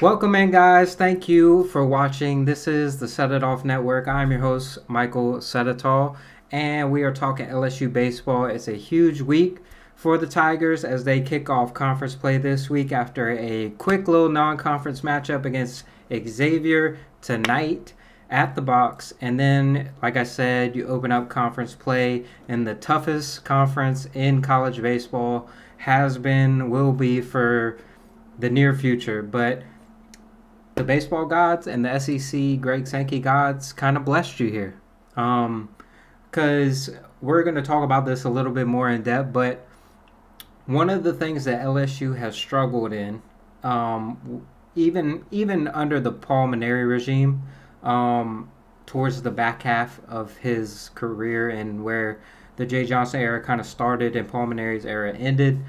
Welcome in, guys. Thank you for watching. This is the Set It Off Network. I'm your host, Michael Sedetall, and we are talking LSU baseball. It's a huge week for the Tigers as they kick off conference play this week after a quick little non-conference matchup against Xavier tonight at the box. And then, like I said, you open up conference play in the toughest conference in college baseball, has been, will be for the near future. But the baseball gods and the SEC Greg Sankey gods kind of blessed you here. Because we're going to talk about this a little bit more in depth, but one of the things that LSU has struggled in, even under the Paul Maneri regime, towards the back half of his career and where the Jay Johnson era kind of started and Paul Maneri's era ended,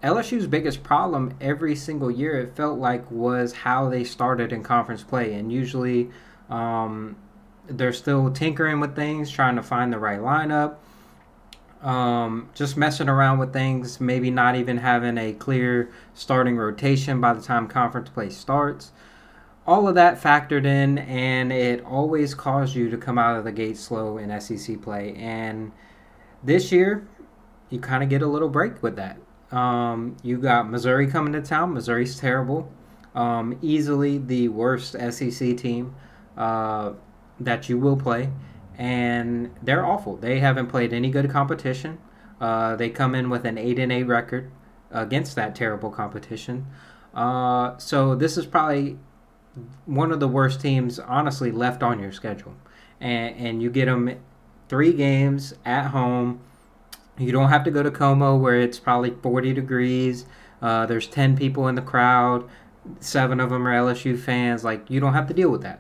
LSU's biggest problem every single year, it felt like, was how they started in conference play. And usually they're still tinkering with things, trying to find the right lineup, just messing around with things, maybe not even having a clear starting rotation by the time conference play starts. All of that factored in, and it always caused you to come out of the gate slow in SEC play. And this year, you kind of get a little break with that. You got Missouri coming to town. Missouri's terrible. Easily the worst SEC team that you will play. And they're awful. They haven't played any good competition. They come in with an 8-8 record against that terrible competition. So this is probably one of the worst teams, honestly, left on your schedule. And you get them 3 games at home. You don't have to go to Como where it's probably 40 degrees. There's 10 people in the crowd. 7 of them are LSU fans. Like, you don't have to deal with that,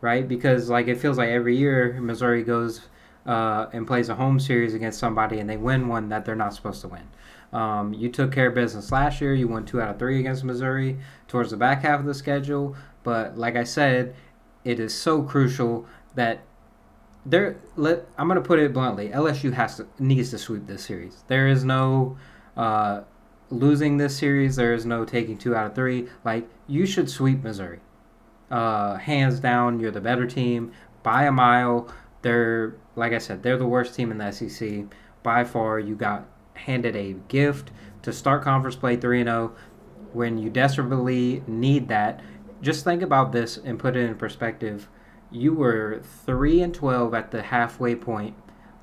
right? Because, like, it feels like every year Missouri goes and plays a home series against somebody and they win one that they're not supposed to win. You took care of business last year. You won 2 out of 3 against Missouri towards the back half of the schedule. But, like I said, it is so crucial that I'm going to put it bluntly. LSU needs to sweep this series. There is no losing this series. There is no taking 2 out of 3. Like, you should sweep Missouri. Hands down, you're the better team by a mile. Like I said, they're the worst team in the SEC by far. You got handed a gift to start conference play 3-0 when you desperately need that. Just think about this and put it in perspective. You were 3-12 at the halfway point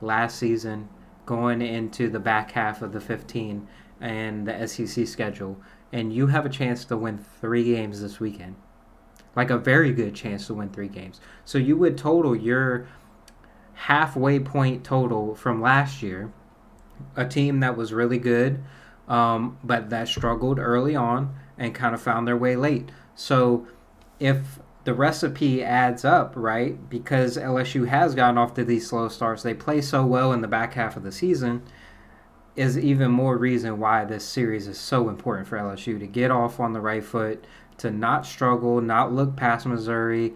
last season, going into the back half of the 15 and the SEC schedule, and you have a chance to win 3 games this weekend. Like, a very good chance to win 3 games. So you would total your halfway point total from last year, a team that was really good, but that struggled early on and kind of found their way late. So if the recipe adds up, right, because LSU has gotten off to these slow starts, they play so well in the back half of the season, is even more reason why this series is so important for LSU to get off on the right foot, to not struggle, not look past Missouri,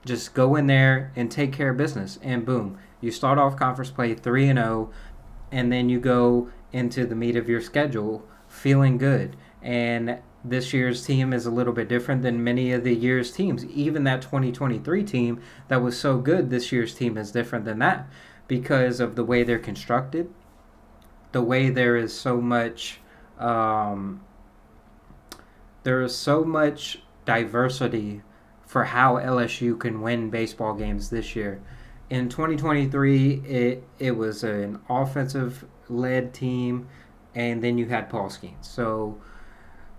just go in there and take care of business. And boom, you start off conference play 3-0, and then you go into the meat of your schedule feeling good. And this year's team is a little bit different than many of the year's teams. Even that 2023 team that was so good, this year's team is different than that because of the way they're constructed, the way there is so much diversity for how LSU can win baseball games this year. In 2023, it was an offensive-led team, and then you had Paul Skeens. So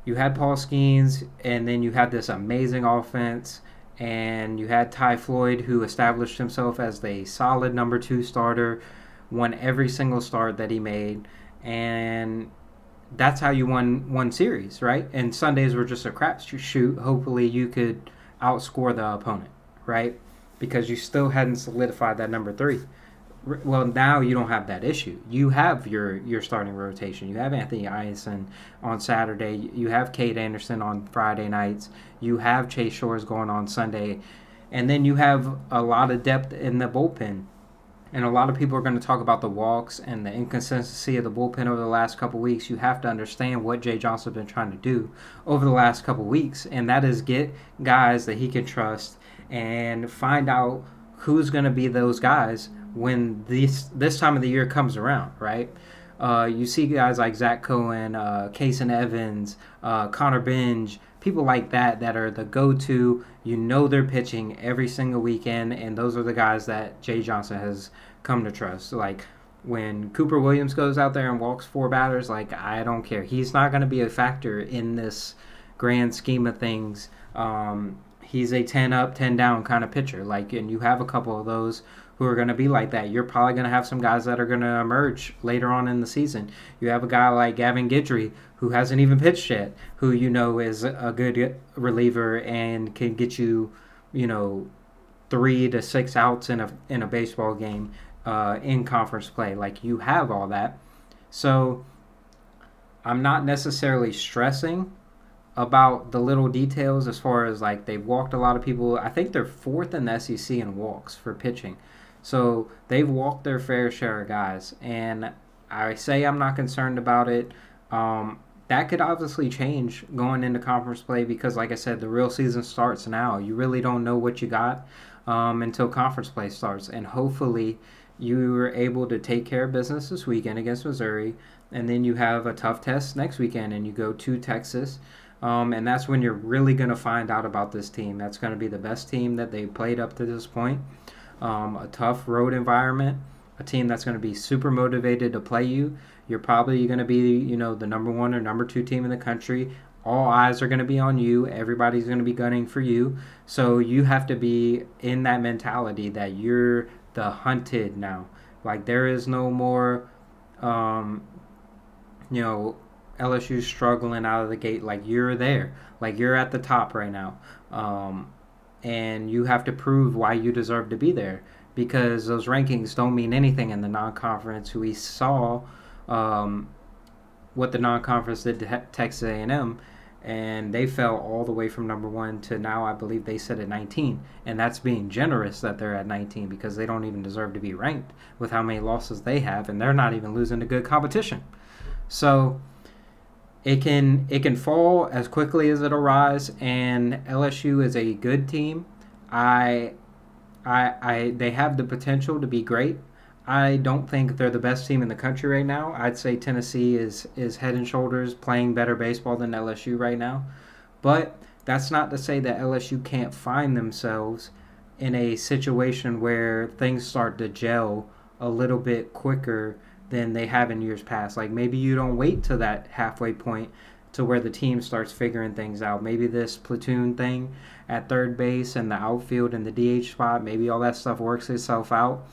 you had Paul Skeens, and then you had this amazing offense, and you had Ty Floyd, who established himself as the solid number 2 starter, won every single start that he made, and that's how you won one series, right? And Sundays were just a crapshoot. Hopefully you could outscore the opponent, right? Because you still hadn't solidified that number 3. Well, now you don't have that issue. You have your starting rotation. You have Anthony Eisen on Saturday. You have Cade Anderson on Friday nights. You have Chase Shores going on Sunday. And then you have a lot of depth in the bullpen. And a lot of people are going to talk about the walks and the inconsistency of the bullpen over the last couple weeks. You have to understand what Jay Johnson's been trying to do over the last couple weeks, and that is get guys that he can trust and find out who's going to be those guys when this time of the year comes around, right? You see guys like Zach Cohen, Kason Evans, Connor Binge, people like that are the go-to. You know they're pitching every single weekend, and those are the guys that Jay Johnson has come to trust. Like when Cooper Williams goes out there and walks 4 batters, like I don't care. He's not going to be a factor in this grand scheme of things. He's a 10 up, 10 down kind of pitcher. Like, and you have a couple of those who are going to be like that. You're probably going to have some guys that are going to emerge later on in the season. You have a guy like Gavin Guidry who hasn't even pitched yet, who you know is a good reliever and can get you, 3 to 6 outs in a baseball game in conference play. Like you have all that, so I'm not necessarily stressing about the little details as far as like they've walked a lot of people. I think they're fourth in the SEC in walks for pitching. So they've walked their fair share of guys. And I say I'm not concerned about it. That could obviously change going into conference play because, like I said, the real season starts now. You really don't know what you got until conference play starts. And hopefully you were able to take care of business this weekend against Missouri. And then you have a tough test next weekend and you go to Texas. And that's when you're really going to find out about this team. That's going to be the best team that they've played up to this point. A tough road environment, a team that's going to be super motivated to play you. You're probably going to be, the number 1 or number 2 team in the country. All eyes are going to be on you. Everybody's going to be gunning for you. So you have to be in that mentality that you're the hunted now. Like there is no more, LSU struggling out of the gate. Like you're there. Like you're at the top right now. And you have to prove why you deserve to be there because those rankings don't mean anything in the non-conference. We saw what the non-conference did to Texas A&M, and they fell all the way from number 1 to now I believe they sit at 19, and that's being generous that they're at 19 because they don't even deserve to be ranked with how many losses they have, and they're not even losing to good competition. So it can fall as quickly as it'll rise, and LSU is a good team. They have the potential to be great. I don't think they're the best team in the country right now. I'd say Tennessee is head and shoulders playing better baseball than LSU right now. But that's not to say that LSU can't find themselves in a situation where things start to gel a little bit quicker than they have in years past. Like maybe you don't wait to that halfway point to where the team starts figuring things out. Maybe this platoon thing at third base and the outfield and the DH spot, maybe all that stuff works itself out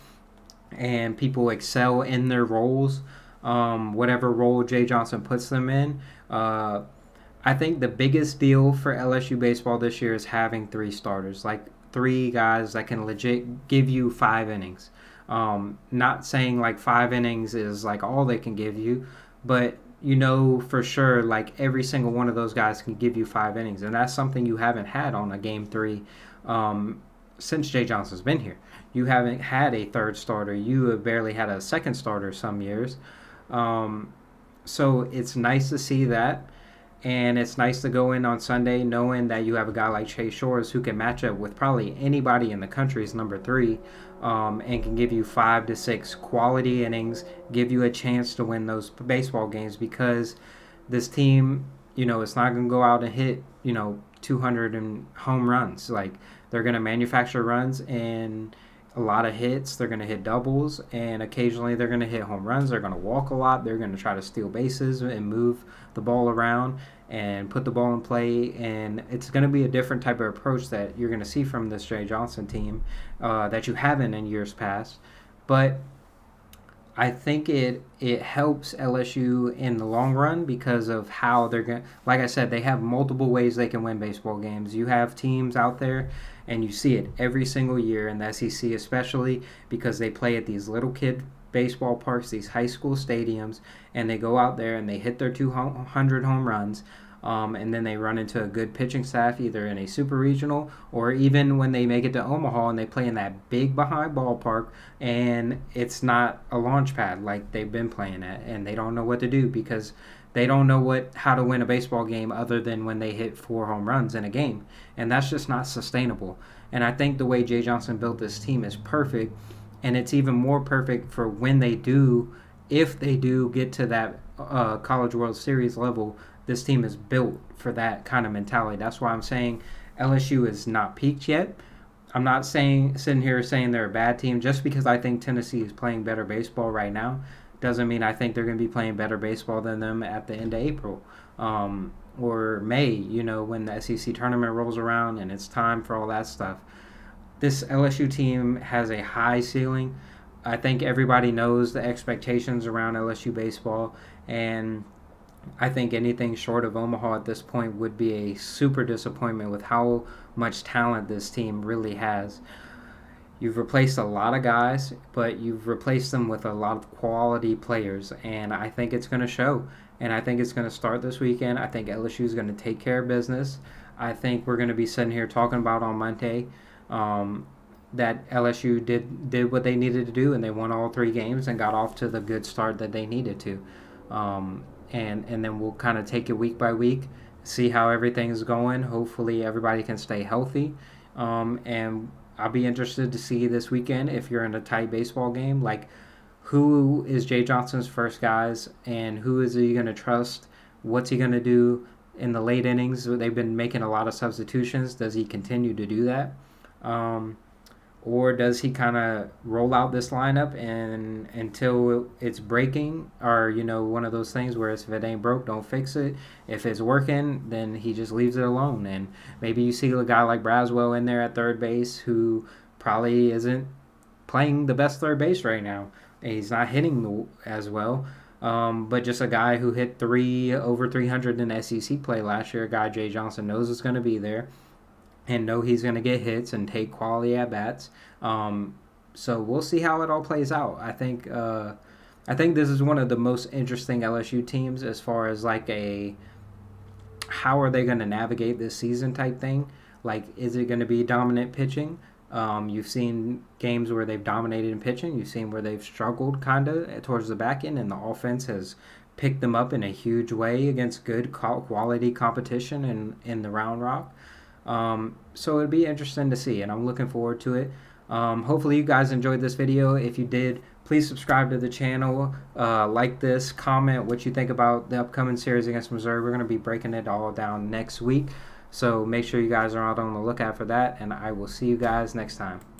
and people excel in their roles, whatever role Jay Johnson puts them in. I think the biggest deal for LSU baseball this year is having 3 starters, like 3 guys that can legit give you 5 innings. Not saying like 5 innings is like all they can give you, but for sure like every single one of those guys can give you 5 innings, and that's something you haven't had on a game 3 since Jay Johnson's been here. You haven't had a third starter. You have barely had a second starter some years. So it's nice to see that. And it's nice to go in on Sunday knowing that you have a guy like Chase Shores who can match up with probably anybody in the country's number 3 and can give you 5 to 6 quality innings, give you a chance to win those baseball games because this team, it's not going to go out and hit, 200 and home runs. Like they're going to manufacture runs and a lot of hits. They're going to hit doubles, and occasionally they're going to hit home runs. They're going to walk a lot. They're going to try to steal bases and move the ball around and put the ball in play. And it's going to be a different type of approach that you're going to see from this Jay Johnson team that you haven't in years past. But I think it helps LSU in the long run because of how they're going to, like I said, they have multiple ways they can win baseball games. You have teams out there, and you see it every single year in the SEC, especially because they play at these little kid baseball parks, these high school stadiums, and they go out there and they hit their 200 home runs. and then they run into a good pitching staff either in a super regional or even when they make it to Omaha and they play in that big behind ballpark and it's not a launch pad like they've been playing at, and they don't know what to do because they don't know how to win a baseball game other than when they hit 4 home runs in a game, and that's just not sustainable. And I think the way Jay Johnson built this team is perfect, and it's even more perfect for when they do, if they do get to that College World Series level. This team is built for that kind of mentality. That's why I'm saying LSU is not peaked yet. I'm not sitting here saying they're a bad team just because I think Tennessee is playing better baseball right now. Doesn't mean I think they're going to be playing better baseball than them at the end of April or May. When the SEC tournament rolls around and it's time for all that stuff. This LSU team has a high ceiling. I think everybody knows the expectations around LSU baseball, and I think anything short of Omaha at this point would be a super disappointment with how much talent this team really has. You've replaced a lot of guys, but you've replaced them with a lot of quality players, and I think it's going to show. And I think it's going to start this weekend. I think LSU is going to take care of business. I think we're going to be sitting here talking about on Monday that LSU did what they needed to do, and they won all 3 games and got off to the good start that they needed to. And then we'll kind of take it week by week, see how everything's going. Hopefully everybody can stay healthy. And I'll be interested to see this weekend if you're in a tight baseball game, like who is Jay Johnson's first guys and who is he going to trust? What's he going to do in the late innings? They've been making a lot of substitutions. Does he continue to do that? Or does he kind of roll out this lineup and until it's breaking, or one of those things where if it ain't broke, don't fix it. If it's working, then he just leaves it alone. And maybe you see a guy like Braswell in there at third base who probably isn't playing the best third base right now. He's not hitting as well. But just a guy who hit over 300 in SEC play last year, a guy Jay Johnson knows is going to be there and know he's going to get hits and take quality at bats. So we'll see how it all plays out. I think this is one of the most interesting LSU teams as far as like how are they going to navigate this season type thing. Like, is it going to be dominant pitching? You've seen games where they've dominated in pitching. You've seen where they've struggled kind of towards the back end, and the offense has picked them up in a huge way against good quality competition in the Round Rock. So it'd be interesting to see, and I'm looking forward to it. Hopefully you guys enjoyed this video. If you did, please subscribe to the channel, like this, comment what you think about the upcoming series against Missouri. We're going to be breaking it all down next week, so make sure you guys are out on the lookout for that, and I will see you guys next time.